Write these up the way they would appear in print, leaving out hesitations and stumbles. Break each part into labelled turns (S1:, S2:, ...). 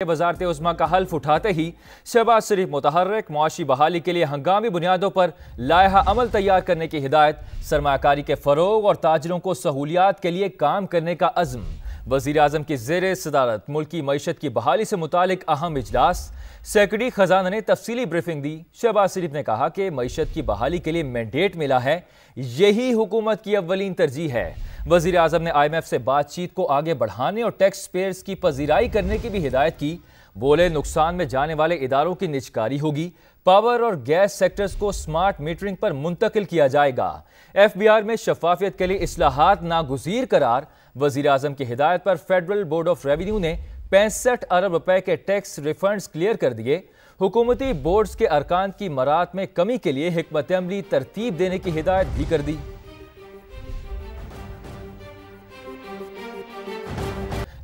S1: वज़ारत उज़्मा का हल्फ उठाते ही शहबाज शरीफ मुतहर्रिक मुआशी बहाली के लिए हंगामी बुनियादों पर लायहा अमल तैयार करने की हिदायत, सरमायाकारी के फ़रोग और ताजरों को सहूलियात के लिए काम करने का अज़्म। वज़ीर आज़म की ज़ेर सदारत मुल्की मईशत की बहाली से मुतालिक अहम इजलास, सेक्रेटरी खजाना ने तफसीली ब्रीफिंग दी। शहबाज शरीफ ने कहा कि मईशत की बहाली के लिए मैंडेट मिला है, यही हुकूमत की अव्वलीन तरजीह है। वज़ीर आज़म ने IMF से बातचीत को आगे बढ़ाने और टैक्स पेयर्स की पजीराई करने की भी हिदायत की। बोले, नुकसान में जाने वाले इदारों की निजकारी होगी, पावर और गैस सेक्टर्स को स्मार्ट मीटरिंग पर मुंतकिल किया जाएगा। FBR में शफाफियत के लिए इस्लाहात नागुज़ीर करार। वज़ीर आज़म की हिदायत पर फेडरल बोर्ड ऑफ रेवेन्यू ने 65 अरब रुपए के टैक्स रिफंड्स क्लियर कर दिए। हुकूमती बोर्ड्स के अरकान की मरात में कमी के लिए हिकमत अमली तरतीब देने की हिदायत भी कर दी।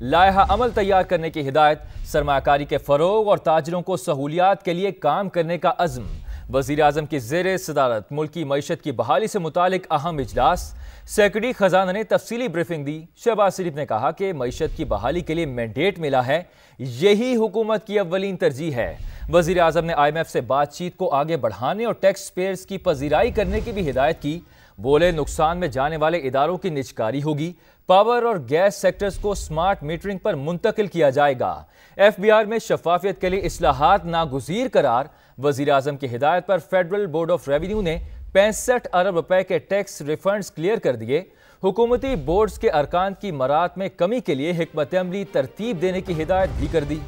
S1: लायहा अमल तैयार करने की हिदायत, सरमायाकारी के फ़रोग और ताजरों को सहूलियात के लिए काम करने का अज़्म। वज़ीर आज़म की ज़ेर सदारत मुल्की मईशत की बहाली से मुतालिक अहम इजलास, सेक्रेटरी खजाना ने तफसीली ब्रीफिंग दी। शहबाज शरीफ ने कहा कि मईशत की बहाली के लिए मैंडेट मिला है, यही हुकूमत की अव्वलीन तरजीह है। वज़ीर आज़म ने IMF से बातचीत को आगे बढ़ाने और टैक्स पेयर्स की पजीराई करने की भी हिदायत की। बोले, नुकसान में जाने वाले इदारों की निजकारी होगी, पावर और गैस सेक्टर्स को स्मार्ट मीटरिंग पर मुंतकिल किया जाएगा। FBR में शफाफियत के लिए इस्लाहात नागुज़ीर करार। वज़ीर आज़म की हिदायत पर फेडरल बोर्ड ऑफ रेवेन्यू ने 65 अरब रुपए के टैक्स रिफंड्स क्लियर कर दिए। हुकूमती बोर्ड्स के अरकान की मरात में कमी के लिए हिकमत अमली तरतीब देने की हिदायत भी कर दी।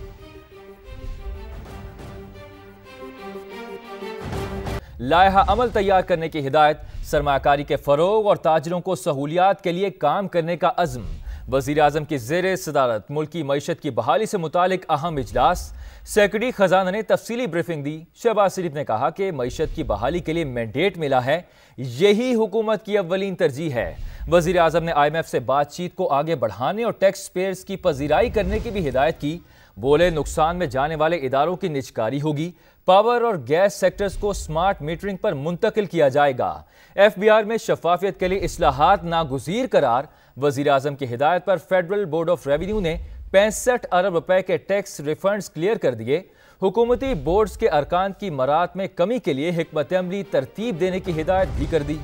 S1: लायहा अमल तैयार करने की हिदायत, सरमायाकारी के फ़रोग और ताजरों को सहूलियात के लिए काम करने का अज़्म। वज़ीर आज़म की ज़ेर सदारत मुल्की मईशत की बहाली से मुतालिक अहम इजलास, सेक्रेटरी खजाना ने तफसीली ब्रीफिंग दी। शहबाज शरीफ ने कहा कि मईशत की बहाली के लिए मैंडेट मिला है, यही हुकूमत की अव्वलीन तरजीह है। वज़ीर आज़म ने IMF से बातचीत को आगे बढ़ाने और टैक्स पेयर्स की पजीराई करने की भी हिदायत की। बोले, नुकसान में जाने वाले इदारों की निजकारी होगी, पावर और गैस सेक्टर्स को स्मार्ट मीटरिंग पर मुंतकिल किया जाएगा। FBR में शफाफियत के लिए इस्लाहात नागुज़ीर करार। वज़ीर आज़म की हिदायत पर फेडरल बोर्ड ऑफ रेवेन्यू ने 65 अरब रुपए के टैक्स रिफंड्स क्लियर कर दिए। हुकूमती बोर्ड्स के अरकान की मरात में कमी के लिए हिकमत अमली तरतीब देने की हिदायत भी कर दी।